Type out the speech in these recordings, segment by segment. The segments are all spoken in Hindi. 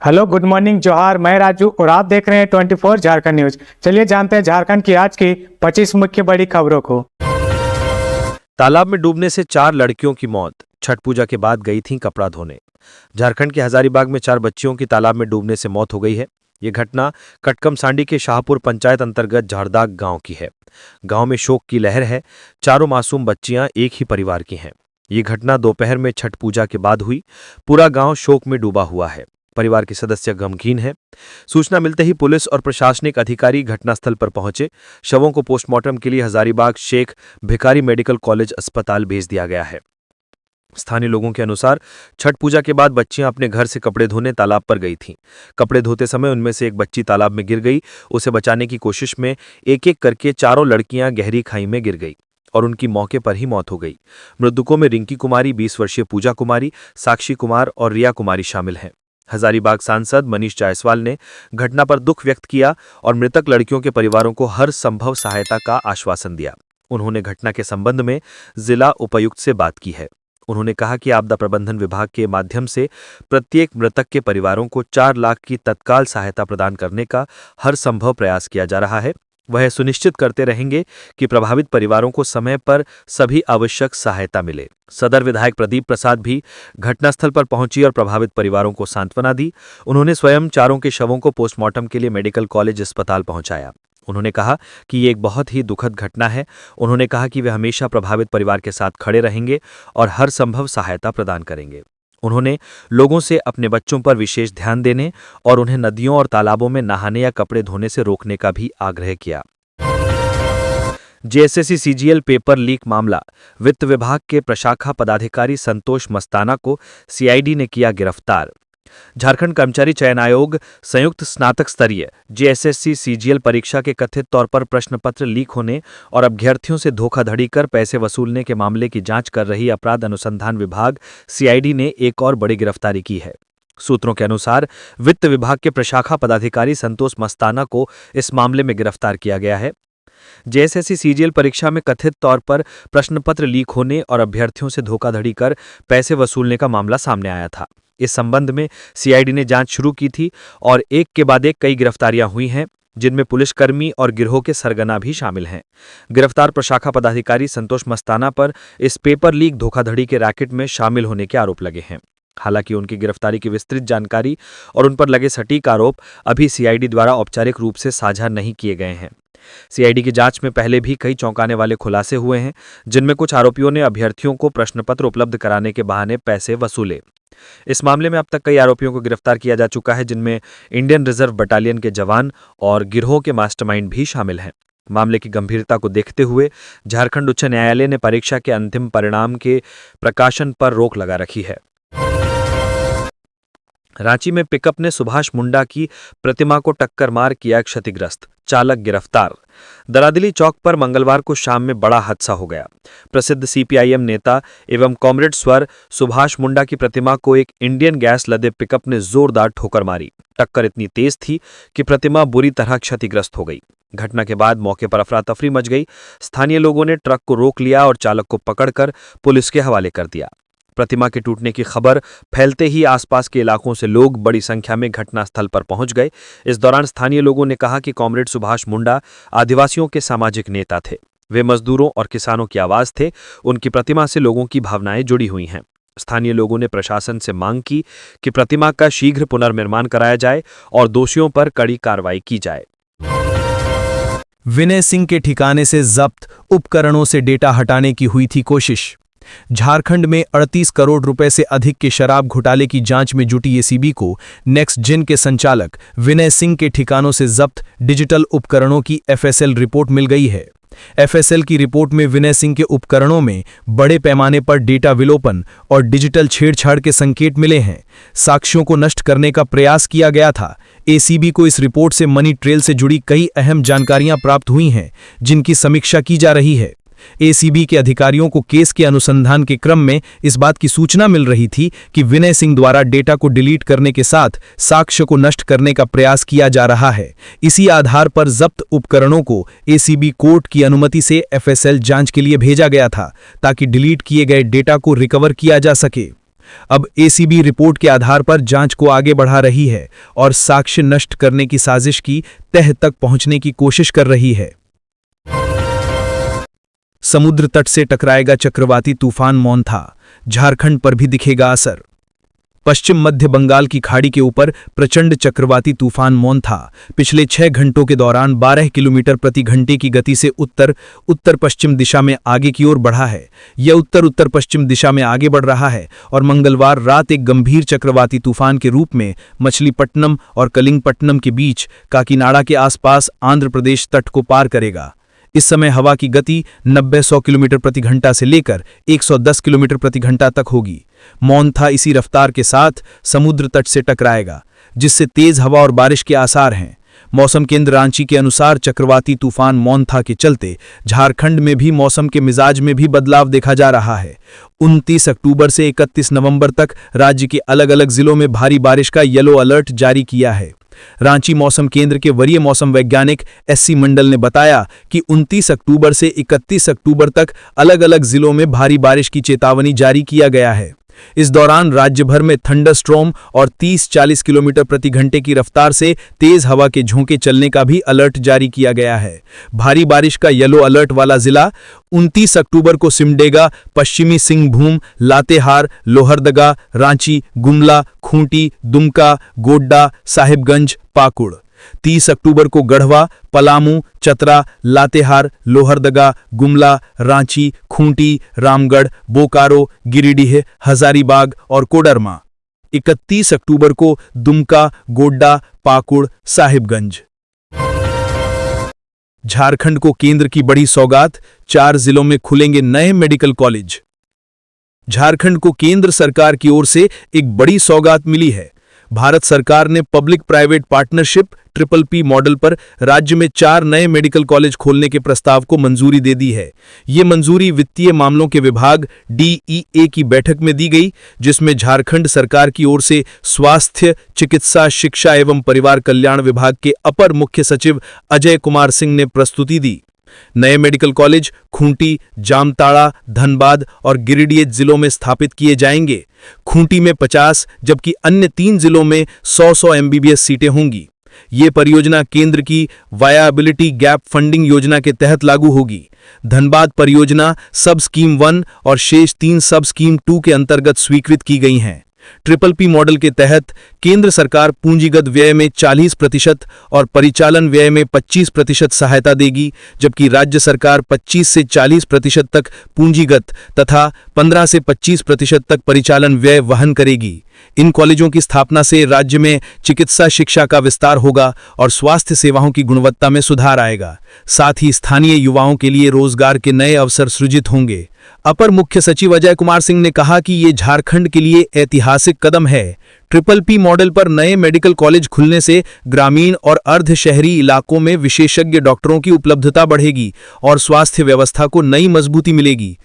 हेलो, गुड मॉर्निंग, जोहार। मैं राजू और आप देख रहे हैं 24 झारखंड न्यूज। चलिए जानते हैं झारखंड की आज की 25 मुख्य बड़ी खबरों को। तालाब में डूबने से 4 लड़कियों की मौत। छठ पूजा के बाद गई थीं कपड़ा धोने। झारखंड के हजारीबाग में 4 बच्चियों की तालाब में डूबने से मौत हो गई है। ये घटना कटकमसांडी के शाहपुर पंचायत अंतर्गत झाड़दाग गांव की है। गांव में शोक की लहर है। चारों मासूम बच्चियां एक ही परिवार की हैं। ये घटना दोपहर में छठ पूजा के बाद हुई। पूरा गांव शोक में डूबा हुआ है। परिवार के सदस्य गमगीन हैं। सूचना मिलते ही पुलिस और प्रशासनिक अधिकारी घटनास्थल पर पहुंचे। शवों को पोस्टमार्टम के लिए हजारीबाग शेख भिखारी मेडिकल कॉलेज अस्पताल भेज दिया गया है। स्थानीय लोगों के अनुसार छठ पूजा के बाद बच्चियां अपने घर से कपड़े धोने तालाब पर गई थीं। कपड़े धोते समय उनमें से एक बच्ची तालाब में गिर गई। उसे बचाने की कोशिश में एक एक करके चारों लड़कियां गहरी खाई में गिर गई और उनकी मौके पर ही मौत हो गई। मृतकों में रिंकी कुमारी, 20 वर्षीय पूजा कुमारी, साक्षी कुमार और रिया कुमारी शामिल हैं। हजारीबाग सांसद मनीष जायसवाल ने घटना पर दुख व्यक्त किया और मृतक लड़कियों के परिवारों को हर संभव सहायता का आश्वासन दिया। उन्होंने घटना के संबंध में जिला उपायुक्त से बात की है। उन्होंने कहा कि आपदा प्रबंधन विभाग के माध्यम से प्रत्येक मृतक के परिवारों को 4 लाख की तत्काल सहायता प्रदान करने का हर संभव प्रयास किया जा रहा है। वह सुनिश्चित करते रहेंगे कि प्रभावित परिवारों को समय पर सभी आवश्यक सहायता मिले। सदर विधायक प्रदीप प्रसाद भी घटनास्थल पर पहुंची और प्रभावित परिवारों को सांत्वना दी। उन्होंने स्वयं चारों के शवों को पोस्टमार्टम के लिए मेडिकल कॉलेज अस्पताल पहुंचाया। उन्होंने कहा कि ये एक बहुत ही दुखद घटना है। उन्होंने कहा कि वे हमेशा प्रभावित परिवार के साथ खड़े रहेंगे और हर संभव सहायता प्रदान करेंगे। उन्होंने लोगों से अपने बच्चों पर विशेष ध्यान देने और उन्हें नदियों और तालाबों में नहाने या कपड़े धोने से रोकने का भी आग्रह किया। जेएसएससी सीजीएल पेपर लीक मामला। वित्त विभाग के प्रशाखा पदाधिकारी संतोष मस्ताना को सीआईडी ने किया गिरफ्तार। झारखंड कर्मचारी चयन आयोग संयुक्त स्नातक स्तरीय जेएसएससी सीजीएल परीक्षा के कथित तौर पर प्रश्न पत्र लीक होने और अभ्यर्थियों से धोखाधड़ी कर पैसे वसूलने के मामले की जांच कर रही अपराध अनुसंधान विभाग सीआईडी ने एक और बड़ी गिरफ्तारी की है। सूत्रों के अनुसार वित्त विभाग के प्रशाखा पदाधिकारी संतोष मस्ताना को इस मामले में गिरफ्तार किया गया है। जेएसएससी सीजीएल परीक्षा में कथित तौर पर प्रश्न पत्र लीक होने और अभ्यर्थियों से धोखाधड़ी कर पैसे वसूलने का मामला सामने आया था। इस संबंध में सीआईडी ने जांच शुरू की थी और एक के बाद एक कई गिरफ्तारियां हुई हैं, जिनमें पुलिसकर्मी और गिरोह के सरगना भी शामिल हैं। गिरफ्तार प्रशाखा पदाधिकारी संतोष मस्ताना पर इस पेपर लीक धोखाधड़ी के रैकेट में शामिल होने के आरोप लगे हैं। हालांकि उनकी गिरफ्तारी की विस्तृत जानकारी और उन पर लगे सटीक आरोप अभी सीआईडी द्वारा औपचारिक रूप से साझा नहीं किए गए हैं। सीआईडी की जांच में पहले भी कई चौंकाने वाले खुलासे हुए हैं, जिनमें कुछ आरोपियों ने अभ्यर्थियों को प्रश्नपत्र उपलब्ध कराने के बहाने पैसे वसूले। इस मामले में अब तक कई आरोपियों को गिरफ्तार किया जा चुका है, जिनमें इंडियन रिजर्व बटालियन के जवान और गिरोह के मास्टरमाइंड भी शामिल हैं। मामले की गंभीरता को देखते हुए झारखंड उच्च न्यायालय ने परीक्षा के अंतिम परिणाम के प्रकाशन पर रोक लगा रखी है। रांची में पिकअप ने सुभाष मुंडा की प्रतिमा को टक्कर मार किया क्षतिग्रस्त। चालक गिरफ्तार। दरादिली चौक पर मंगलवार को शाम में बड़ा हादसा हो गया। प्रसिद्ध सीपीआईएम नेता एवं कॉमरेड स्वर सुभाष मुंडा की प्रतिमा को एक इंडियन गैस लदे पिकअप ने जोरदार ठोकर मारी। टक्कर इतनी तेज थी कि प्रतिमा बुरी तरह क्षतिग्रस्त हो गई। घटना के बाद मौके पर अफरा तफरी मच गई। स्थानीय लोगों ने ट्रक को रोक लिया और चालक को पकड़कर पुलिस के हवाले कर दिया। प्रतिमा के टूटने की खबर फैलते ही आसपास के इलाकों से लोग बड़ी संख्या में घटनास्थल पर पहुंच गए। इस दौरान स्थानीय लोगों ने कहा कि कॉमरेड सुभाष मुंडा आदिवासियों के सामाजिक नेता थे। वे मजदूरों और किसानों की आवाज थे। उनकी प्रतिमा से लोगों की भावनाएं जुड़ी हुई हैं। स्थानीय लोगों ने प्रशासन से मांग की कि प्रतिमा का शीघ्र पुनर्निर्माण कराया जाए और दोषियों पर कड़ी कार्रवाई की जाए। विनय सिंह के ठिकाने से जब्त उपकरणों से डेटा हटाने की हुई थी कोशिश। झारखंड में 38 करोड़ रुपए से अधिक के शराब घोटाले की जांच में जुटी एसीबी को नेक्स्ट जिन के संचालक विनय सिंह के ठिकानों से जब्त डिजिटल उपकरणों की एफएसएल रिपोर्ट मिल गई है। एफएसएल की रिपोर्ट में विनय सिंह के उपकरणों में बड़े पैमाने पर डेटा विलोपन और डिजिटल छेड़छाड़ के संकेत मिले हैं। साक्ष्यों को नष्ट करने का प्रयास किया गया था। एसीबी को इस रिपोर्ट से मनी ट्रेल से जुड़ी कई अहम जानकारियां प्राप्त हुई हैं, जिनकी समीक्षा की जा रही है। एसीबी के अधिकारियों को केस के अनुसंधान के क्रम में इस बात की सूचना मिल रही थी कि विनय सिंह द्वारा डेटा को डिलीट करने के साथ साक्ष्य को नष्ट करने का प्रयास किया जा रहा है। इसी आधार पर जब्त उपकरणों को एसीबी कोर्ट की अनुमति से एफएसएल जांच के लिए भेजा गया था, ताकि डिलीट किए गए डेटा को रिकवर किया जा सके। अब एसीबी रिपोर्ट के आधार पर जांच को आगे बढ़ा रही है और साक्ष्य नष्ट करने की साजिश की तह तक पहुंचने की कोशिश कर रही है। समुद्र तट से टकराएगा चक्रवाती तूफान मोन्था, झारखंड पर भी दिखेगा असर। पश्चिम मध्य बंगाल की खाड़ी के ऊपर प्रचंड चक्रवाती तूफान मोन्था पिछले 6 घंटों के दौरान 12 किलोमीटर प्रति घंटे की गति से उत्तर पश्चिम दिशा में आगे की ओर बढ़ा है। यह उत्तर पश्चिम दिशा में आगे बढ़ रहा है और मंगलवार रात एक गंभीर चक्रवाती तूफान के रूप में मछलीपट्टनम और कलिंगपट्टनम के बीच काकीनाडा के आसपास आंध्र प्रदेश तट को पार करेगा। इस समय हवा की गति 90-100 किलोमीटर प्रति घंटा से लेकर 110 किलोमीटर प्रति घंटा तक होगी। मोन्था इसी रफ्तार के साथ समुद्र तट से टकराएगा, जिससे तेज हवा और बारिश के आसार हैं। मौसम केंद्र रांची के अनुसार चक्रवाती तूफान मोन्था के चलते झारखंड में भी मौसम के मिजाज में भी बदलाव देखा जा रहा है। 29 अक्टूबर से 31 नवंबर तक राज्य के अलग अलग जिलों में भारी बारिश का येलो अलर्ट जारी किया है। रांची मौसम केंद्र के वरीय मौसम वैज्ञानिक एससी मंडल ने बताया कि 29 अक्टूबर से 31 अक्टूबर तक अलग अलग जिलों में भारी बारिश की चेतावनी जारी किया गया है। इस दौरान राज्य भर में थंडरस्ट्रॉम और 30-40 किलोमीटर प्रति घंटे की रफ्तार से तेज हवा के झोंके चलने का भी अलर्ट जारी किया गया है। भारी बारिश का येलो अलर्ट वाला जिला 29 अक्टूबर को सिमडेगा, पश्चिमी सिंहभूम, लातेहार, लोहरदगा, रांची, गुमला, खूंटी, दुमका, गोड्डा, साहिबगंज, पाकुड़। 30 अक्टूबर को गढ़वा, पलामू, चतरा, लातेहार, लोहरदगा, गुमला, रांची, खूंटी, रामगढ़, बोकारो, गिरिडीह, हजारीबाग और कोडरमा। 31 अक्टूबर को दुमका, गोड्डा, पाकुड़, साहिबगंज। झारखंड को केंद्र की बड़ी सौगात, 4 जिलों में खुलेंगे नए मेडिकल कॉलेज। झारखंड को केंद्र सरकार की ओर से एक बड़ी सौगात मिली है। भारत सरकार ने public private partnership PPP model पर राज्य में 4 नए मेडिकल कॉलेज खोलने के प्रस्ताव को मंजूरी दे दी है। ये मंजूरी वित्तीय मामलों के विभाग DEA की बैठक में दी गई, जिसमें झारखंड सरकार की ओर से स्वास्थ्य, चिकित्सा, शिक्षा एवं परिवार कल्याण विभाग के अपर मुख्य सचिव अजय कुमार सिंह ने प्रस्तुति दी। नए मेडिकल कॉलेज खूंटी, जामताड़ा, धनबाद और गिरिडीह जिलों में स्थापित किए जाएंगे। खूंटी में 50 जबकि अन्य 3 जिलों में 100 MBBS सीटें होंगी। ये परियोजना केंद्र की वायाबिलिटी गैप फंडिंग योजना के तहत लागू होगी। धनबाद परियोजना सब स्कीम 1 और शेष 3 सब स्कीम 2 के अंतर्गत स्वीकृत की गई हैं। PPP मॉडल के तहत केंद्र सरकार पूंजीगत व्यय में 40% और परिचालन व्यय में 25% सहायता देगी, जबकि राज्य सरकार 25 से 40% तक पूंजीगत तथा 15 से 25% तक परिचालन व्यय वहन करेगी। इन कॉलेजों की स्थापना से राज्य में चिकित्सा शिक्षा का विस्तार होगा और स्वास्थ्य सेवाओं की गुणवत्ता में सुधार आएगा। साथ ही स्थानीय युवाओं के लिए रोजगार के नए अवसर सृजित होंगे। अपर मुख्य सचिव अजय कुमार सिंह ने कहा कि ये झारखंड के लिए ऐतिहासिक कदम है। PPP मॉडल पर नए मेडिकल कॉलेज खुलने से ग्रामीण और अर्ध शहरी इलाकों में विशेषज्ञ डॉक्टरों की उपलब्धता बढ़ेगी और स्वास्थ्य व्यवस्था को नई मजबूती मिलेगी।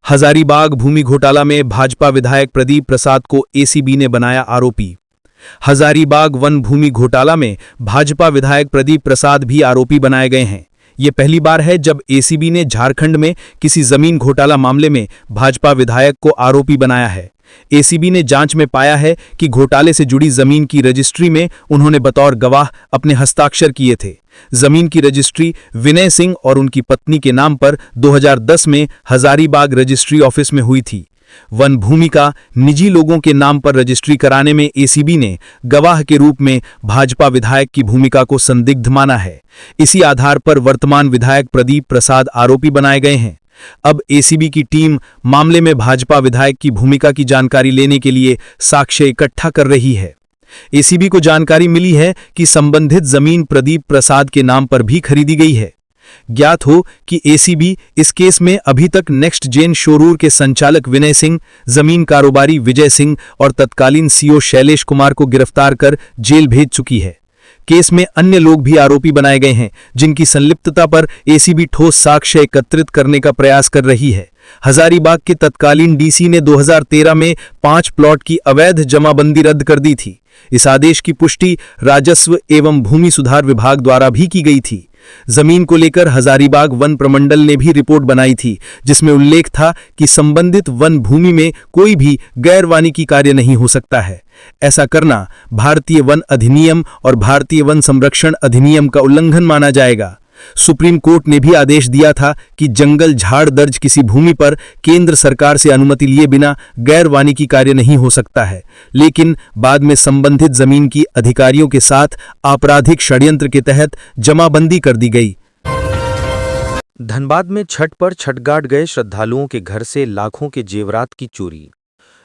हजारीबाग भूमि घोटाला में भाजपा विधायक प्रदीप प्रसाद को ACB ने बनाया आरोपी। हजारीबाग वन भूमि घोटाला में भाजपा विधायक प्रदीप प्रसाद भी आरोपी बनाए गए हैं। ये पहली बार है जब ACB ने झारखंड में किसी जमीन घोटाला मामले में भाजपा विधायक को आरोपी बनाया है। ACB ने जांच में पाया है कि घोटाले से जुड़ी जमीन की रजिस्ट्री में उन्होंने बतौर गवाह अपने हस्ताक्षर किए थे। जमीन की रजिस्ट्री विनय सिंह और उनकी पत्नी के नाम पर 2010 में हजारीबाग रजिस्ट्री ऑफिस में हुई थी। वन भूमि का निजी लोगों के नाम पर रजिस्ट्री कराने में ACB ने गवाह के रूप में भाजपा विधायक की भूमिका को संदिग्ध माना है। इसी आधार पर वर्तमान विधायक प्रदीप प्रसाद आरोपी बनाए गए हैं। अब ACB की टीम मामले में भाजपा विधायक की भूमिका की जानकारी लेने के लिए साक्ष्य इकट्ठा कर रही है। ACB को जानकारी मिली है कि संबंधित जमीन प्रदीप प्रसाद के नाम पर भी खरीदी गई है। ज्ञात हो कि ACB इस केस में अभी तक नेक्स्ट जेन शोरूर के संचालक विनय सिंह, जमीन कारोबारी विजय सिंह और तत्कालीन CO शैलेश कुमार को गिरफ्तार कर जेल भेज चुकी है। केस में अन्य लोग भी आरोपी बनाए गए हैं, जिनकी संलिप्तता पर ACB ठोस साक्ष्य एकत्रित करने का प्रयास कर रही है। हजारीबाग के तत्कालीन DC ने 2013 में 5 प्लॉट की अवैध जमाबंदी रद्द कर दी थी। इस आदेश की पुष्टि राजस्व एवं भूमि सुधार विभाग द्वारा भी की गई थी। जमीन को लेकर हजारीबाग वन प्रमंडल ने भी रिपोर्ट बनाई थी, जिसमें उल्लेख था कि संबंधित वन भूमि में कोई भी गैर वानिकी कार्य नहीं हो सकता है। ऐसा करना भारतीय वन अधिनियम और भारतीय वन संरक्षण अधिनियम का उल्लंघन माना जाएगा। सुप्रीम कोर्ट ने भी आदेश दिया था कि जंगल झाड़ दर्ज किसी भूमि पर केंद्र सरकार से अनुमति लिए बिना गैर वानिकी कार्य नहीं हो सकता है, लेकिन बाद में संबंधित जमीन की अधिकारियों के साथ आपराधिक षड्यंत्र के तहत जमाबंदी कर दी गई। धनबाद में छठ पर छठघाट गए श्रद्धालुओं के घर से लाखों के जेवरात की चोरी।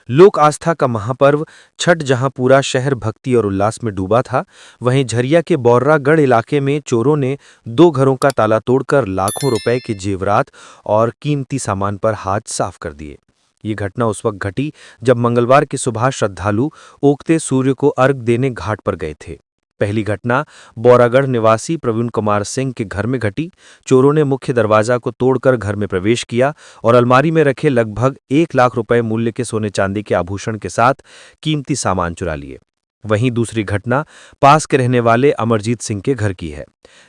लोक आस्था का महापर्व छठ जहां पूरा शहर भक्ति और उल्लास में डूबा था, वहीं झरिया के बौर्रागढ़ इलाके में चोरों ने 2 घरों का ताला तोड़कर लाखों रुपए के जेवरात और कीमती सामान पर हाथ साफ कर दिए। ये घटना उस वक्त घटी जब मंगलवार की सुबह श्रद्धालु उगते सूर्य को अर्घ देने घाट पर गए थे। पहली घटना बौरागढ़ निवासी प्रवीण कुमार सिंह के घर में घटी। चोरों ने मुख्य दरवाजा को तोड़कर घर में प्रवेश किया और अलमारी में रखे लगभग 1 लाख रुपए मूल्य के सोने चांदी के आभूषण के साथ कीमती सामान चुरा लिए। वहीं दूसरी घटना पास के रहने वाले अमरजीत सिंह के घर की है।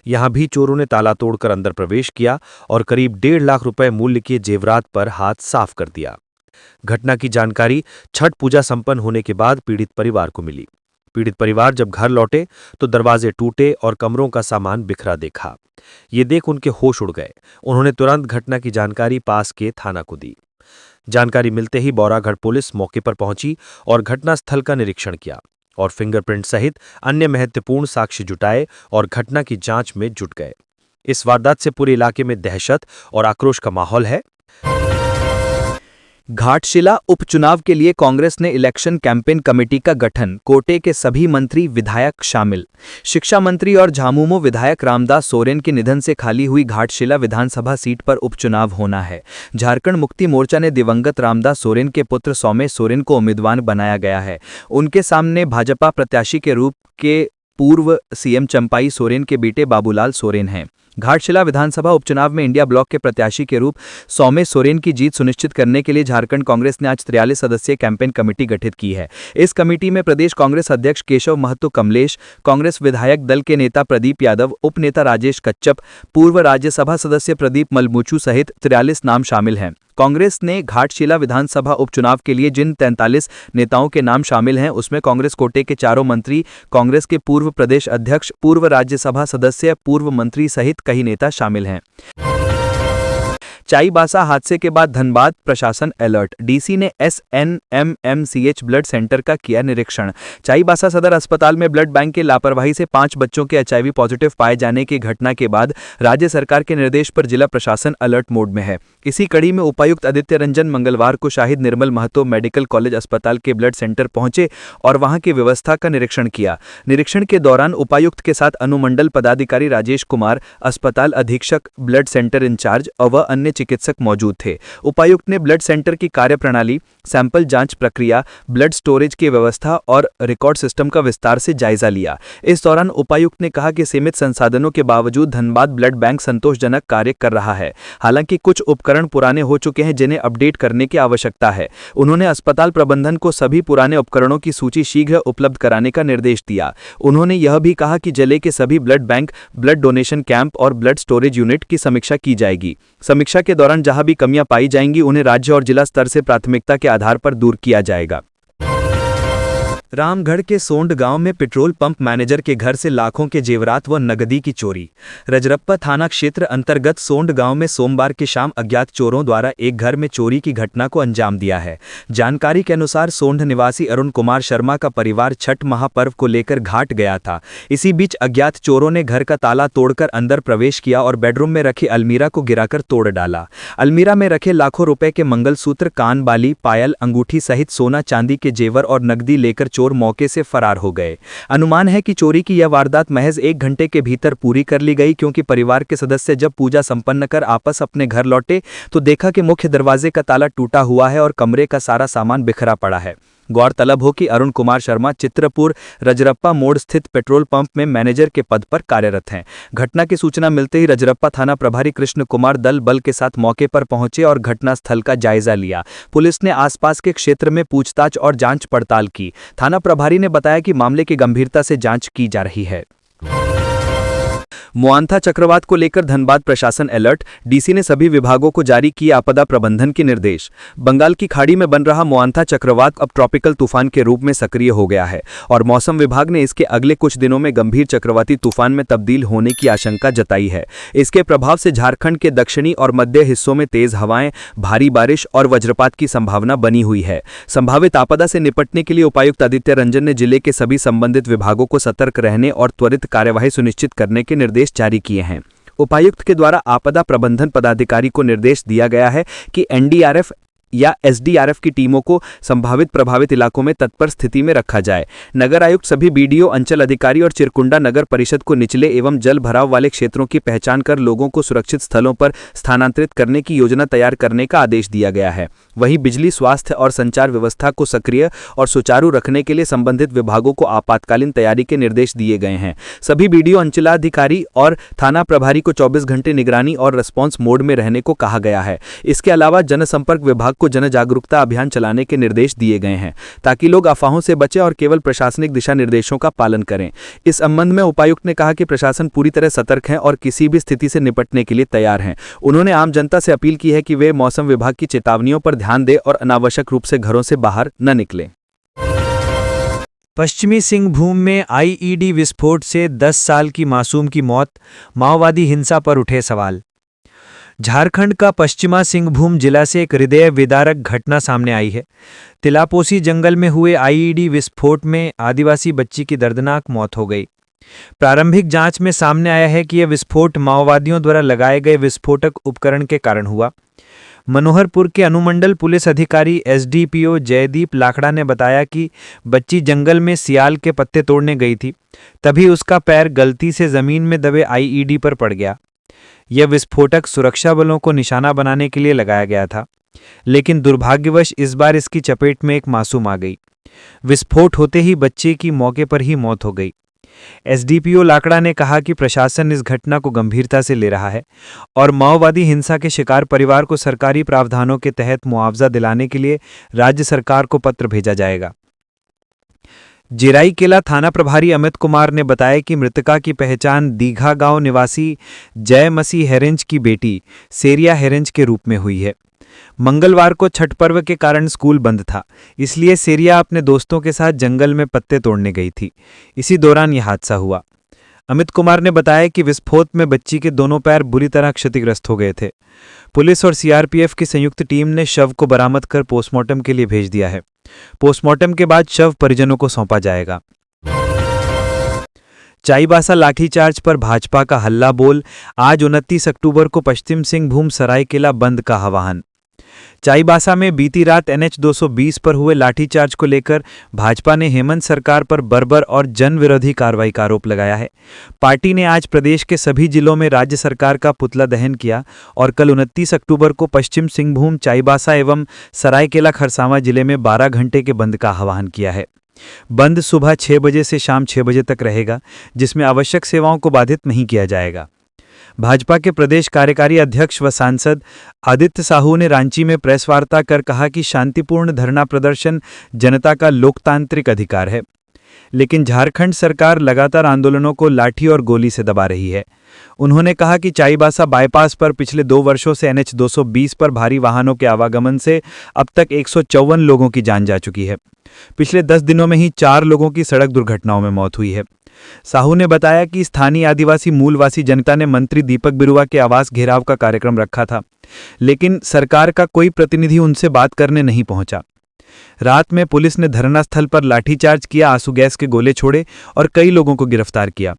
यहां भी चोरों ने ताला तोड़कर अंदर प्रवेश किया और करीब 1.5 लाख रुपए मूल्य के जेवरात पर हाथ साफ कर दिया। घटना की जानकारी छठ पूजा संपन्न होने के बाद पीड़ित परिवार को मिली। पीड़ित परिवार जब घर लौटे तो दरवाजे टूटे और कमरों का सामान बिखरा देखा। ये देख उनके होश उड़ गए। उन्होंने तुरंत घटना की जानकारी पास के थाना को दी। जानकारी मिलते ही बौरागढ़ पुलिस मौके पर पहुंची और घटनास्थल का निरीक्षण किया और फिंगरप्रिंट सहित अन्य महत्वपूर्ण साक्ष्य जुटाए और घटना की जांच में जुट गए। इस वारदात से पूरे इलाके में दहशत और आक्रोश का माहौल है। घाटशिला उपचुनाव के लिए कांग्रेस ने इलेक्शन कैंपेन कमेटी का गठन, कोटे के सभी मंत्री विधायक शामिल। शिक्षा मंत्री और झामुमो विधायक रामदास सोरेन के निधन से खाली हुई घाटशिला विधानसभा सीट पर उपचुनाव होना है। झारखंड मुक्ति मोर्चा ने दिवंगत रामदास सोरेन के पुत्र सौमेश सोरेन को उम्मीदवार बनाया गया है। उनके सामने भाजपा प्रत्याशी के रूप के पूर्व सीएम चंपाई सोरेन के बेटे बाबूलाल सोरेन हैं। घाटशिला विधानसभा उपचुनाव में इंडिया ब्लॉक के प्रत्याशी के रूप सौमेश सोरेन की जीत सुनिश्चित करने के लिए झारखंड कांग्रेस ने आज 43 सदस्यीय कैंपेन कमेटी गठित की है। इस कमेटी में प्रदेश कांग्रेस अध्यक्ष केशव महतो कमलेश, कांग्रेस विधायक दल के नेता प्रदीप यादव, उप नेता राजेश कच्छप, पूर्व राज्यसभा सदस्य प्रदीप मलमूचू सहित 43 नाम शामिल हैं। कांग्रेस ने घाटशिला विधानसभा उपचुनाव के लिए जिन 43 नेताओं के नाम शामिल हैं, उसमें कांग्रेस कोटे के 4 मंत्री, कांग्रेस के पूर्व प्रदेश अध्यक्ष, पूर्व राज्यसभा सदस्य, पूर्व मंत्री सहित कई नेता शामिल हैं। चाईबासा हादसे के बाद धनबाद प्रशासन अलर्ट। डीसी ने SNMMCH ब्लड सेंटर का किया निरीक्षण। चाईबासा सदर अस्पताल में ब्लड बैंक के लापरवाही से 5 बच्चों के HIV पॉजिटिव पाए जाने की घटना के बाद राज्य सरकार के निर्देश पर जिला प्रशासन अलर्ट मोड में है। इसी कड़ी में उपायुक्त आदित्य रंजन मंगलवार को शाहिद निर्मल महतो मेडिकल कॉलेज अस्पताल के ब्लड सेंटर पहुंचे और वहां की व्यवस्था का निरीक्षण किया। निरीक्षण के दौरान उपायुक्त के साथ अनुमंडल पदाधिकारी राजेश कुमार, अस्पताल अधीक्षक, ब्लड सेंटर इंचार्ज व अन्य चिकित्सक मौजूद थे। उपायुक्त ने ब्लड सेंटर की कार्यप्रणाली, सैंपल जांच प्रक्रिया, ब्लड स्टोरेज की व्यवस्था और रिकॉर्ड सिस्टम का विस्तार से जायजा लिया। इस दौरान उपायुक्त ने कहा कि सीमित संसाधनों के बावजूद धनबाद ब्लड बैंक संतोषजनक कार्य कर रहा है। हालांकि कुछ उपकरण पुराने हो चुके हैं जिन्हें अपडेट करने की आवश्यकता है। उन्होंने अस्पताल प्रबंधन को सभी पुराने उपकरणों की सूची शीघ्र उपलब्ध कराने का निर्देश दिया। उन्होंने यह भी कहा कि जिले के सभी blood bank, blood donation camp और ब्लड स्टोरेज यूनिट की समीक्षा की जाएगी। समीक्षा के दौरान जहां भी कमियां पाई जाएंगी, उन्हें राज्य और जिला स्तर से प्राथमिकता के आधार पर दूर किया जाएगा। रामगढ़ के सोंड गांव में पेट्रोल पंप मैनेजर के घर से लाखों के जेवरात व नगदी की चोरी। रजरप्पा थाना क्षेत्र अंतर्गत सोंड गांव में सोमवार की शाम अज्ञात चोरों द्वारा एक घर में चोरी की घटना को अंजाम दिया है। जानकारी के अनुसार सोंड निवासी अरुण कुमार शर्मा का परिवार छठ महापर्व को लेकर घाट गया था। इसी बीच अज्ञात चोरों ने घर का ताला तोड़कर अंदर प्रवेश किया और बेडरूम में रखी अलमीरा को गिराकर तोड़ डाला। अलमीरा में रखे लाखों रुपए के मंगलसूत्र, कान बाली, पायल, अंगूठी सहित सोना चांदी के जेवर और नकदी लेकर चोर मौके से फरार हो गए। अनुमान है कि चोरी की यह वारदात महज 1 घंटे के भीतर पूरी कर ली गई, क्योंकि परिवार के सदस्य जब पूजा संपन्न कर आपस अपने घर लौटे तो देखा कि मुख्य दरवाजे का ताला टूटा हुआ है और कमरे का सारा सामान बिखरा पड़ा है। गौरतलब हो कि अरुण कुमार शर्मा चित्रपुर रजरप्पा मोड़ स्थित पेट्रोल पंप में मैनेजर के पद पर कार्यरत हैं। घटना की सूचना मिलते ही रजरप्पा थाना प्रभारी कृष्ण कुमार दल बल के साथ मौके पर पहुंचे और घटनास्थल का जायजा लिया। पुलिस ने आसपास के क्षेत्र में पूछताछ और जांच पड़ताल की। थाना प्रभारी ने बताया कि मामले की गंभीरता से जांच की जा रही है। मोआंथा चक्रवात को लेकर धनबाद प्रशासन अलर्ट, डीसी ने सभी विभागों को जारी किए आपदा प्रबंधन के निर्देश। बंगाल की खाड़ी में बन रहा मोआंथा चक्रवात अब ट्रॉपिकल तूफान के रूप में सक्रिय हो गया है और मौसम विभाग ने इसके अगले कुछ दिनों में गंभीर चक्रवाती तूफान में तब्दील होने की आशंका जताई है। इसके प्रभाव से झारखंड के दक्षिणी और मध्य हिस्सों में तेज हवाएं, भारी बारिश और वज्रपात की संभावना बनी हुई है। संभावित आपदा से निपटने के लिए उपायुक्त आदित्य रंजन ने जिले के सभी संबंधित विभागों को सतर्क रहने और त्वरित कार्यवाही सुनिश्चित करने के निर्देश जारी किए हैं। उपायुक्त के द्वारा आपदा प्रबंधन पदाधिकारी को निर्देश दिया गया है कि एनडीआरएफ या एसडीआरएफ की टीमों को संभावित प्रभावित इलाकों में तत्पर स्थिति में रखा जाए। नगर आयुक्त सभी बीडीओ, अंचल अधिकारी और चिरकुंडा नगर परिषद को निचले एवं जल भराव वाले क्षेत्रों की पहचान कर लोगों को सुरक्षित स्थलों पर स्थानांतरित करने की योजना तैयार करने का आदेश दिया गया है। वहीं बिजली, स्वास्थ्य और संचार व्यवस्था को सक्रिय और सुचारू रखने के लिए संबंधित विभागों को आपातकालीन तैयारी के निर्देश दिए गए हैं। सभी बीडीओ, अंचलाधिकारी और थाना प्रभारी को 24 घंटे निगरानी और रिस्पॉन्स मोड में रहने को कहा गया है। इसके अलावा जनसंपर्क विभाग को जन जागरूकता अभियान चलाने के निर्देश दिए गए हैं ताकि लोग अफवाहों से बचें और केवल प्रशासनिक दिशा निर्देशों का पालन करें। इस संबंध में उपायुक्त ने कहा कि प्रशासन पूरी तरह सतर्क है और किसी भी स्थिति से निपटने के लिए तैयार हैं। उन्होंने आम जनता से अपील की है कि वे मौसम विभाग की चेतावनियों पर ध्यान दें और अनावश्यक रूप से घरों से बाहर न निकलें। पश्चिमी सिंहभूम में आईईडी विस्फोट से 10 साल की मासूम की मौत, माओवादी हिंसा पर उठे सवाल। झारखंड का पश्चिमा सिंहभूम जिला से एक हृदय विदारक घटना सामने आई है। तिलापोसी जंगल में हुए आईईडी विस्फोट में आदिवासी बच्ची की दर्दनाक मौत हो गई। प्रारंभिक जांच में सामने आया है कि यह विस्फोट माओवादियों द्वारा लगाए गए विस्फोटक उपकरण के कारण हुआ। मनोहरपुर के अनुमंडल पुलिस अधिकारी एसडीपीओ जयदीप लाखड़ा ने बताया कि बच्ची जंगल में सियाल के पत्ते तोड़ने गई थी, तभी उसका पैर गलती से जमीन में दबे आईईडी पर पड़ गया। यह विस्फोटक सुरक्षा बलों को निशाना बनाने के लिए लगाया गया था, लेकिन दुर्भाग्यवश इस बार इसकी चपेट में एक मासूम आ गई। विस्फोट होते ही बच्चे की मौके पर ही मौत हो गई। एसडीपीओ लाकड़ा ने कहा कि प्रशासन इस घटना को गंभीरता से ले रहा है और माओवादी हिंसा के शिकार परिवार को सरकारी प्रावधानों के तहत मुआवजा दिलाने के लिए राज्य सरकार को पत्र भेजा जाएगा। जिराईकेला थाना प्रभारी अमित कुमार ने बताया कि मृतका की पहचान दीघा गांव निवासी जय मसीह हेरेंज की बेटी सेरिया हेरेंज के रूप में हुई है। मंगलवार को छठ पर्व के कारण स्कूल बंद था, इसलिए सेरिया अपने दोस्तों के साथ जंगल में पत्ते तोड़ने गई थी। इसी दौरान यह हादसा हुआ। अमित कुमार ने बताया कि विस्फोट में बच्ची के दोनों पैर बुरी तरह क्षतिग्रस्त हो गए थे। पुलिस और सीआरपीएफ की संयुक्त टीम ने शव को बरामद कर पोस्टमार्टम के लिए भेज दिया है। पोस्टमार्टम के बाद शव परिजनों को सौंपा जाएगा। चाईबासा लाठीचार्ज पर भाजपा का हल्ला बोल, आज 29 अक्टूबर को पश्चिम सिंहभूम सरायकेला बंद का आह्वान। चाईबासा में बीती रात NH 220 पर हुए लाठीचार्ज को लेकर भाजपा ने हेमंत सरकार पर बर्बर और जन विरोधी कार्रवाई का आरोप लगाया है। पार्टी ने आज प्रदेश के सभी जिलों में राज्य सरकार का पुतला दहन किया और कल 29 अक्टूबर को पश्चिम सिंहभूम, चाईबासा एवं सरायकेला खरसावां जिले में 12 घंटे के बंद का आह्वान किया है। बंद सुबह 6 बजे से शाम 6 बजे तक रहेगा, जिसमें आवश्यक सेवाओं को बाधित नहीं किया जाएगा। भाजपा के प्रदेश कार्यकारी अध्यक्ष व सांसद आदित्य साहू ने रांची में प्रेस वार्ता कर कहा कि शांतिपूर्ण धरना प्रदर्शन जनता का लोकतांत्रिक अधिकार है, लेकिन झारखंड सरकार लगातार आंदोलनों को लाठी और गोली से दबा रही है। उन्होंने कहा कि चाईबासा बाईपास पर पिछले 2 वर्षों से NH 220 पर भारी वाहनों के आवागमन से अब तक 154 लोगों की जान जा चुकी है। पिछले 10 दिनों में ही 4 लोगों की सड़क दुर्घटनाओं में मौत हुई है। साहू ने बताया कि स्थानीय आदिवासी मूलवासी जनता ने मंत्री दीपक बिरुवा के आवास घेराव का कार्यक्रम रखा था, लेकिन सरकार का कोई प्रतिनिधि उनसे बात करने नहीं पहुंचा। रात में पुलिस ने धरना स्थल पर लाठीचार्ज किया, आंसू गैस के गोले छोड़े और कई लोगों को गिरफ्तार किया।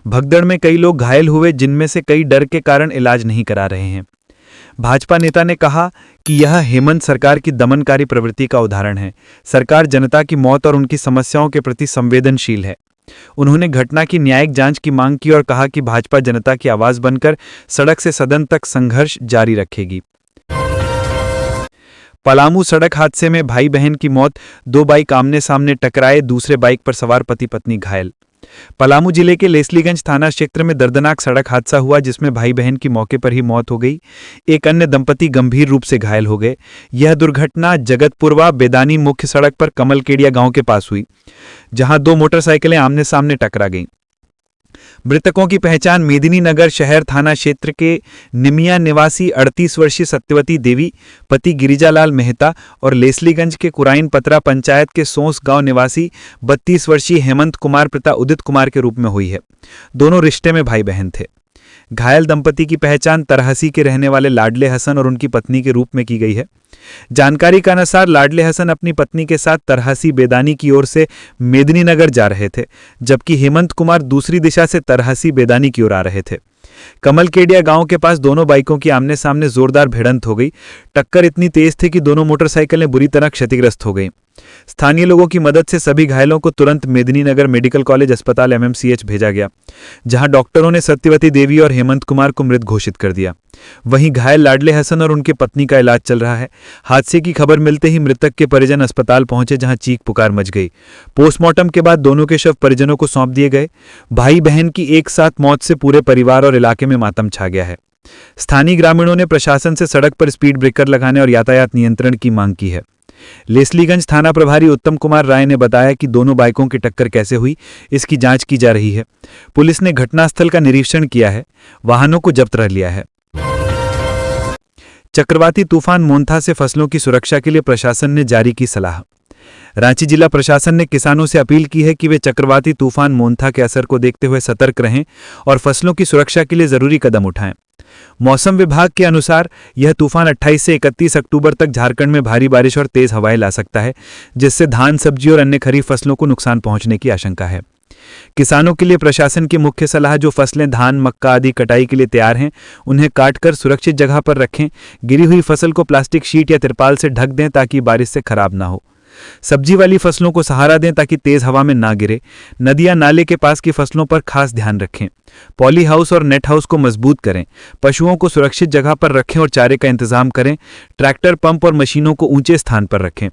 भगदड़ में कई लोग घायल हुए, जिनमें से कई डर के कारण इलाज नहीं करा रहे हैं। भाजपा नेता ने कहा कि यह हेमंत सरकार की दमनकारी प्रवृत्ति का उदाहरण है। सरकार जनता की मौत और उनकी समस्याओं के प्रति संवेदनशील है। उन्होंने घटना की न्यायिक जांच की मांग की और कहा कि भाजपा जनता की आवाज बनकर सड़क से सदन तक संघर्ष जारी रखेगी। पलामू सड़क हादसे में भाई बहन की मौत, 2 बाइक आमने सामने टकराए, दूसरे बाइक पर सवार पति पत्नी घायल। पलामू जिले के लेस्लीगंज थाना क्षेत्र में दर्दनाक सड़क हादसा हुआ, जिसमें भाई बहन की मौके पर ही मौत हो गई। एक अन्य दंपति गंभीर रूप से घायल हो गए। यह दुर्घटना जगतपुरवा बेदानी मुख्य सड़क पर कमलकेड़िया गांव के पास हुई, जहां 2 मोटरसाइकिलें आमने सामने टकरा गईं। मृतकों की पहचान मेदिनीनगर शहर थाना क्षेत्र के निमिया निवासी 38 वर्षीय सत्यवती देवी, पति गिरिजालाल मेहता और लेसलीगंज के कुराइन पतरा पंचायत के सोंस गांव निवासी 32 वर्षीय हेमंत कुमार पिता उदित कुमार के रूप में हुई है। दोनों रिश्ते में भाई बहन थे। घायल दंपति की पहचान तरहसी के रहने वाले लाडले हसन और उनकी पत्नी के रूप में की गई है। जानकारी के अनुसार लाडले हसन अपनी पत्नी के साथ तरहसी बेदानी की ओर से मेदिनीनगर जा रहे थे, जबकि हेमंत कुमार दूसरी दिशा से तरहसी बेदानी की ओर आ रहे थे। कमलकेडिया गांव के पास दोनों बाइकों की आमने सामने जोरदार भिड़ंत हो गई। टक्कर इतनी तेज थी कि दोनों मोटरसाइकिलें बुरी तरह क्षतिग्रस्त हो गईं। स्थानीय लोगों की मदद से सभी घायलों को तुरंत मेदिनीनगर मेडिकल कॉलेज अस्पताल MMCH भेजा गया, जहां डॉक्टरों ने सत्यवती देवी और हेमंत कुमार को मृत घोषित कर दिया। वहीं घायल लाडले हसन और उनकी पत्नी का इलाज चल रहा है। हादसे की खबर मिलते ही मृतक के परिजन अस्पताल पहुंचे, जहां चीख पुकार मच गई। पोस्टमार्टम के बाद दोनों के शव परिजनों को सौंप दिए गए। भाई बहन की एक साथ मौत से पूरे परिवार और इलाके में मातम छा गया है। स्थानीय ग्रामीणों ने प्रशासन से सड़क पर स्पीड ब्रेकर लगाने और यातायात नियंत्रण की मांग की है। लेसलीगंज थाना प्रभारी उत्तम कुमार राय ने बताया कि दोनों बाइकों की टक्कर कैसे हुई, इसकी जांच की जा रही है। पुलिस ने घटनास्थल का निरीक्षण किया है, वाहनों को जब्त कर लिया है। चक्रवाती तूफान मोंथा से फसलों की सुरक्षा के लिए प्रशासन ने जारी की सलाह। रांची जिला प्रशासन ने किसानों से अपील की है कि वे चक्रवाती तूफान मोंथा के असर को देखते हुए सतर्क रहें और फसलों की सुरक्षा के लिए जरूरी कदम उठाएं। मौसम विभाग के अनुसार यह तूफान 28 से 31 अक्टूबर तक झारखंड में भारी बारिश और तेज हवाएं ला सकता है, जिससे धान, सब्जी और अन्य खरीफ फसलों को नुकसान पहुंचने की आशंका है। किसानों के लिए प्रशासन की मुख्य सलाह, जो फसलें धान, मक्का आदि कटाई के लिए तैयार हैं, उन्हें काटकर सुरक्षित जगह पर रखें। गिरी हुई फसल को प्लास्टिक शीट या तिरपाल से ढक दें ताकि बारिश से खराब ना हो। सब्जी वाली फसलों को सहारा दें ताकि तेज हवा में ना गिरे। नदी या नाले के पास की फसलों पर खास ध्यान रखें। पॉली हाउस और नेट हाउस को मजबूत करें। पशुओं को सुरक्षित जगह पर रखें और चारे का इंतजाम करें। ट्रैक्टर, पंप और मशीनों को ऊंचे स्थान पर रखें।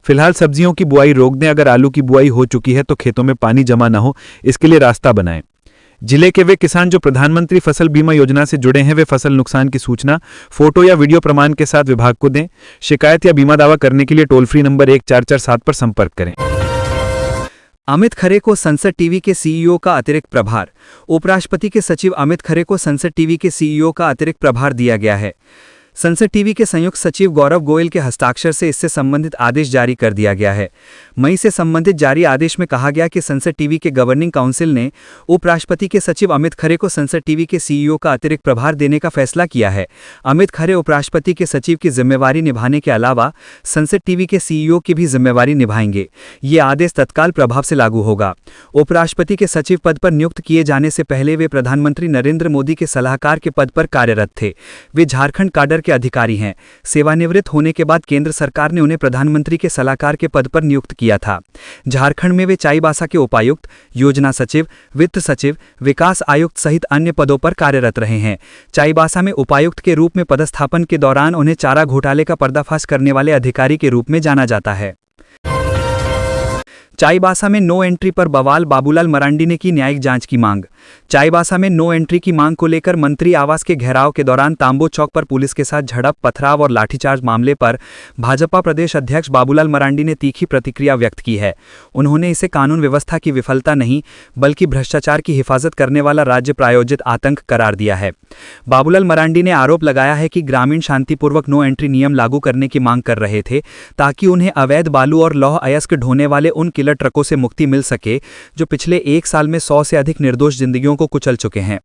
फिलहाल सब्जियों की बुआई रोक दें। अगर आलू की बुआई हो चुकी है तो खेतों में पानी जमा न हो, इसके लिए रास्ता बनाएं। जिले के वे किसान जो प्रधानमंत्री फसल बीमा योजना से जुड़े हैं, वे फसल नुकसान की सूचना फोटो या वीडियो प्रमाण के साथ विभाग को दें। शिकायत या बीमा दावा करने के लिए टोल फ्री नंबर 1447 पर संपर्क करें। अमित खरे को संसद टीवी के सीईओ का अतिरिक्त प्रभार। उपराष्ट्रपति के सचिव अमित खरे को संसद टीवी के सीईओ का अतिरिक्त प्रभार दिया गया है। संसद टीवी के संयुक्त सचिव गौरव गोयल के हस्ताक्षर से इससे संबंधित आदेश जारी कर दिया गया है। मई से संबंधित जारी आदेश में कहा गया कि संसद टीवी के गवर्निंग काउंसिल ने उपराष्ट्रपति के सचिव अमित खरे को संसद टीवी के सीईओ का अतिरिक्त प्रभार देने का फैसला किया है। अमित खरे उपराष्ट्रपति के सचिव की जिम्मेवारी निभाने के अलावा संसद टीवी के सीईओ की भी जिम्मेवारी निभाएंगे। ये आदेश तत्काल प्रभाव से लागू होगा। उपराष्ट्रपति के सचिव पद पर नियुक्त किए जाने से पहले वे प्रधानमंत्री नरेंद्र मोदी के सलाहकार के पद पर कार्यरत थे। वे झारखंड काडर के अधिकारी हैं। सेवानिवृत्त होने के बाद केंद्र सरकार ने उन्हें प्रधानमंत्री के सलाहकार के पद पर नियुक्त किया था। झारखंड में वे चाईबासा के उपायुक्त, योजना सचिव, वित्त सचिव, विकास आयुक्त सहित अन्य पदों पर कार्यरत रहे हैं। चाईबासा में उपायुक्त के रूप में पदस्थापन के दौरान उन्हें चारा घोटाले का पर्दाफाश करने वाले अधिकारी के रूप में जाना जाता है। चाईबासा में नो एंट्री पर बवाल, बाबूलाल मरांडी ने की न्यायिक जांच की मांग। चाईबासा में नो एंट्री की मांग को लेकर मंत्री आवास के घेराव के दौरान तांबो चौक पर पुलिस के साथ झड़प, पथराव और लाठीचार्ज मामले पर भाजपा प्रदेश अध्यक्ष बाबूलाल मरांडी ने तीखी प्रतिक्रिया व्यक्त की है। उन्होंने इसे कानून व्यवस्था की विफलता नहीं बल्कि भ्रष्टाचार की हिफाजत करने वाला राज्य प्रायोजित आतंक करार दिया है। बाबूलाल मरांडी ने आरोप लगाया है कि ग्रामीण शांतिपूर्वक नो एंट्री नियम लागू करने की मांग कर रहे थे ताकि उन्हें अवैध बालू और लौह अयस्क ढोने वाले उन किलर ट्रकों से मुक्ति मिल सके जो पिछले 1 साल में 100 से अधिक निर्दोष जिंदगियों को कुचल चुके हैं।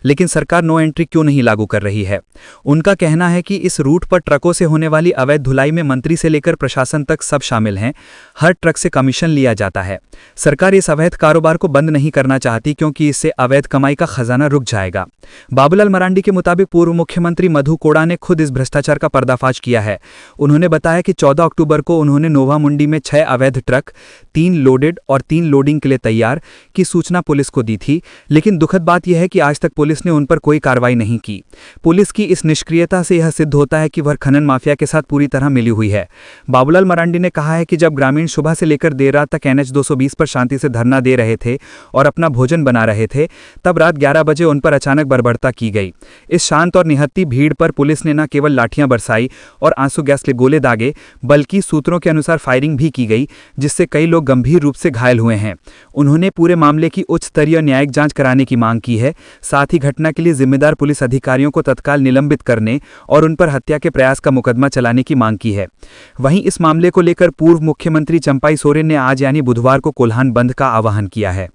लेकिन सरकार नो एंट्री क्यों नहीं लागू कर रही है? उनका कहना है कि इस रूट पर ट्रकों से होने वाली अवैध धुलाई में मंत्री से लेकर प्रशासन तक सब शामिल हैं। हर ट्रक से कमीशन लिया जाता है। सरकार इस अवैध कारोबार को बंद नहीं करना चाहती क्योंकि इससे अवैध कमाई का खजाना रुक जाएगा। बाबूलाल मरांडी के मुताबिक पूर्व मुख्यमंत्री मधु कोड़ा ने खुद इस भ्रष्टाचार का पर्दाफाश किया है। उन्होंने बताया कि 14 अक्टूबर को उन्होंने नोवा मुंडी में 6 अवैध ट्रक, 3 लोडेड और 3 लोडिंग के लिए तैयार की सूचना पुलिस को दी थी। लेकिन दुखद बात यह है कि आज तक पुलिस ने उन पर कोई कार्रवाई नहीं की। पुलिस की इस निष्क्रियता से यह सिद्ध होता है कि वह खनन माफिया के साथ पूरी तरह मिली हुई है। बाबूलाल मरांडी ने कहा है कि जब ग्रामीण सुबह से लेकर देर रात तक NH 220 पर शांति से धरना दे रहे थे और अपना भोजन बना रहे थे, तब रात 11 बजे उन पर अचानक बर्बरता की गई। इस शांत और निहत्ती भीड़ पर पुलिस ने न केवल लाठियां बरसाई और आंसू गैस के गोले दागे, बल्कि सूत्रों के अनुसार फायरिंग भी की गई, जिससे कई लोग गंभीर रूप से घायल हुए हैं। उन्होंने पूरे मामले की उच्च स्तरीय न्यायिक जांच कराने की मांग की है। साथ ही घटना के लिए जिम्मेदार पुलिस अधिकारियों को तत्काल निलंबित करने और उन पर हत्या के प्रयास का मुकदमा चलाने की मांग की है। वहीं इस मामले को लेकर पूर्व मुख्यमंत्री चंपाई सोरेन ने आज यानी बुधवार को कोल्हान बंद का आह्वान किया है।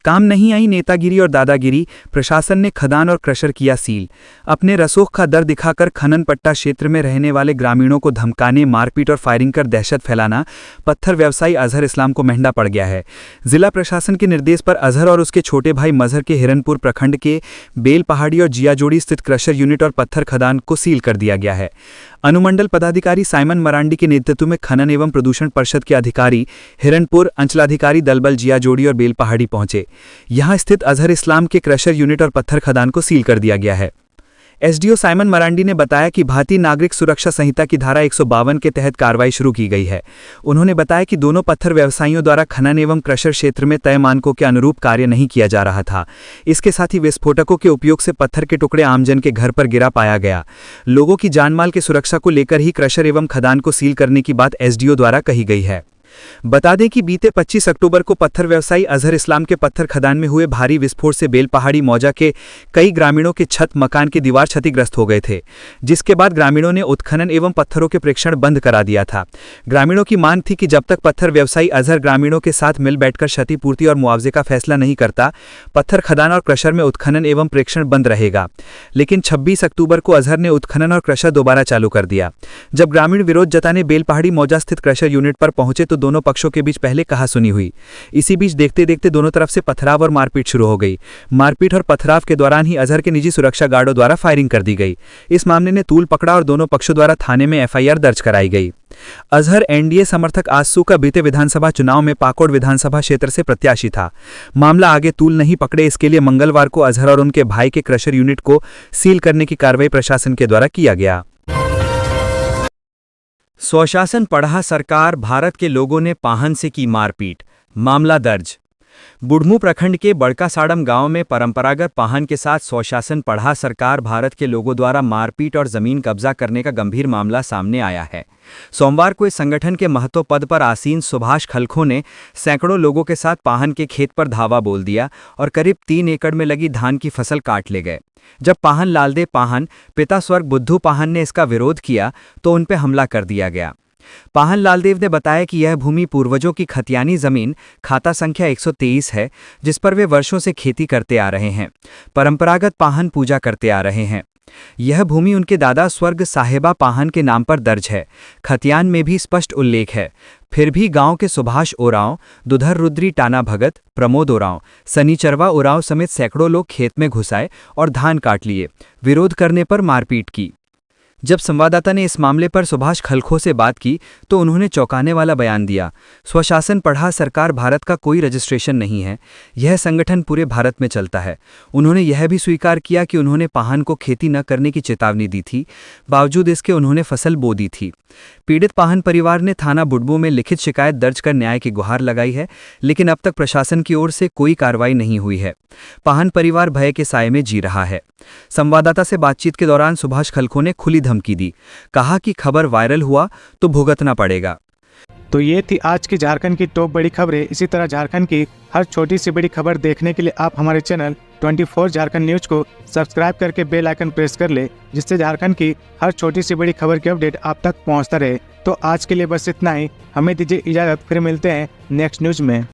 काम नहीं आई नेतागिरी और दादागिरी, प्रशासन ने खदान और क्रशर किया सील। अपने रसूख का दर दिखाकर खनन पट्टा क्षेत्र में रहने वाले ग्रामीणों को धमकाने, मारपीट और फायरिंग कर दहशत फैलाना पत्थर व्यवसायी अजहर इस्लाम को महंगा पड़ गया है। जिला प्रशासन के निर्देश पर अजहर और उसके छोटे भाई मजहर के हिरनपुर प्रखंड के बेल पहाड़ी और जियाजोड़ी स्थित क्रशर यूनिट और पत्थर खदान को सील कर दिया गया है। अनुमंडल पदाधिकारी साइमन मरांडी के नेतृत्व में खनन एवं प्रदूषण परिषद के अधिकारी हिरनपुर, अंचलाधिकारी दलबल जियाजोड़ी और बेल पहाड़ी पहुंचे। यहां स्थित अजहर इस्लाम के क्रशर यूनिट और पत्थर खदान को सील कर दिया गया है। एसडीओ साइमन मरांडी ने बताया कि भारतीय नागरिक सुरक्षा संहिता की धारा 152 के तहत कार्रवाई शुरू की गई है। उन्होंने बताया कि दोनों पत्थर व्यवसायियों द्वारा खनन एवं क्रशर क्षेत्र में तय मानकों के अनुरूप कार्य नहीं किया जा रहा था। इसके साथ ही विस्फोटकों के उपयोग से पत्थर के टुकड़े आमजन के घर पर गिरा पाया गया। लोगों की जानमाल की सुरक्षा को लेकर ही क्रशर एवं खदान को सील करने की बात एसडीओ द्वारा कही गई है। बता दें कि बीते 25 अक्टूबर को पत्थर व्यवसायी अजहर इस्लाम के पत्थर खदान में हुए भारी विस्फोट से बेल पहाड़ी मौजा के कई ग्रामीणों के छत मकान की दीवार क्षतिग्रस्त हो गए थे, जिसके बाद ग्रामीणों ने उत्खनन एवं पत्थरों के प्रेक्षण बंद करा दिया था। ग्रामीणों की मांग थी कि जब तक पत्थर व्यवसायी अजहर ग्रामीणों के साथ मिल बैठकर क्षतिपूर्ति और मुआवजे का फैसला नहीं करता, पत्थर खदान और क्रशर में उत्खनन एवं प्रेक्षण बंद रहेगा। लेकिन 26 अक्टूबर को अजहर ने उत्खनन और क्रशर दोबारा चालू कर दिया। जब ग्रामीण विरोध जताने बेल पहाड़ी मौजा स्थित क्रशर यूनिट पर पहुंचे तो दोनों पक्षों के बीच पहले कहासुनी हुई। इसी बीच देखते देखते दोनों तरफ से पथराव और मारपीट शुरू हो गई। मारपीट और पथराव के दौरान ही अजहर के निजी सुरक्षा गार्डों द्वारा फायरिंग कर दी गई। इस मामले ने तूल पकड़ा और दोनों पक्षों द्वारा थाने में एफआईआर दर्ज कराई गई। अजहर एनडीए समर्थक आजसू का बीते विधानसभा चुनाव में पाकोड़ विधानसभा क्षेत्र से प्रत्याशी था। मामला आगे तूल नहीं पकड़े, इसके लिए मंगलवार को अजहर और उनके भाई के क्रशर यूनिट को सील करने की कार्रवाई प्रशासन के द्वारा किया गया। स्वशासन पढ़ा सरकार, भारत के लोगों ने पाहन से की मारपीट, मामला दर्ज। बुढ़मू प्रखंड के बड़का साड़म गांव में परंपरागत पाहन के साथ स्वशासन पढ़ा सरकार भारत के लोगों द्वारा मारपीट और जमीन कब्जा करने का गंभीर मामला सामने आया है। सोमवार को इस संगठन के महतो पद पर आसीन सुभाष खलखो ने सैकड़ों लोगों के साथ पाहन के खेत पर धावा बोल दिया और करीब 3 एकड़ में लगी धान की फसल काट ले गए। जब पाहन लालदेव पाहन, पिता स्वर्ग बुद्धू पाहन ने इसका विरोध किया तो उन पर हमला कर दिया गया। पाहन लालदेव ने बताया कि यह भूमि पूर्वजों की खतियानी जमीन खाता संख्या 123 है, जिस पर वे वर्षों से खेती करते आ रहे हैं, परंपरागत पाहन पूजा करते आ रहे हैं। यह भूमि उनके दादा स्वर्ग साहेबा पाहन के नाम पर दर्ज है। खतियान में भी स्पष्ट उल्लेख है। फिर भी गांव के सुभाष ओरांव, दुधर रुद्री टाना भगत, प्रमोद ओरांव, सनीचरवा ओरांव समेत सैकड़ों लोग खेत में घुस आए और धान काट लिए। विरोध करने पर मारपीट की। जब संवाददाता ने इस मामले पर सुभाष खलखो से बात की तो उन्होंने चौंकाने वाला बयान दिया। स्वशासन पढ़ा सरकार भारत का कोई रजिस्ट्रेशन नहीं है, यह संगठन पूरे भारत में चलता है। उन्होंने यह भी स्वीकार किया कि उन्होंने पाहन को खेती न करने की चेतावनी दी थी, बावजूद इसके उन्होंने फसल बो दी थी। पीड़ित पाहन परिवार ने थाना बुढ़मू में लिखित शिकायत दर्ज कर न्याय की गुहार लगाई है, लेकिन अब तक प्रशासन की ओर से कोई कार्रवाई नहीं हुई है। पाहन परिवार भय के साए में जी रहा है। संवाददाता से बातचीत के दौरान सुभाष खलखो ने खुली धमकी दी, कहा कि खबर वायरल हुआ तो भुगतना पड़ेगा। तो ये थी आज की झारखंड की टॉप बड़ी खबरें। इसी तरह झारखंड की हर छोटी सी बड़ी खबर देखने के लिए आप हमारे चैनल 24 झारखंड न्यूज को सब्सक्राइब करके बेल आइकन प्रेस कर ले, जिससे झारखंड की हर छोटी सी बड़ी खबर की अपडेट आप तक पहुंचता रहे। तो आज के लिए बस इतना ही, हमें दीजिए इजाजत, फिर मिलते हैं नेक्स्ट न्यूज में।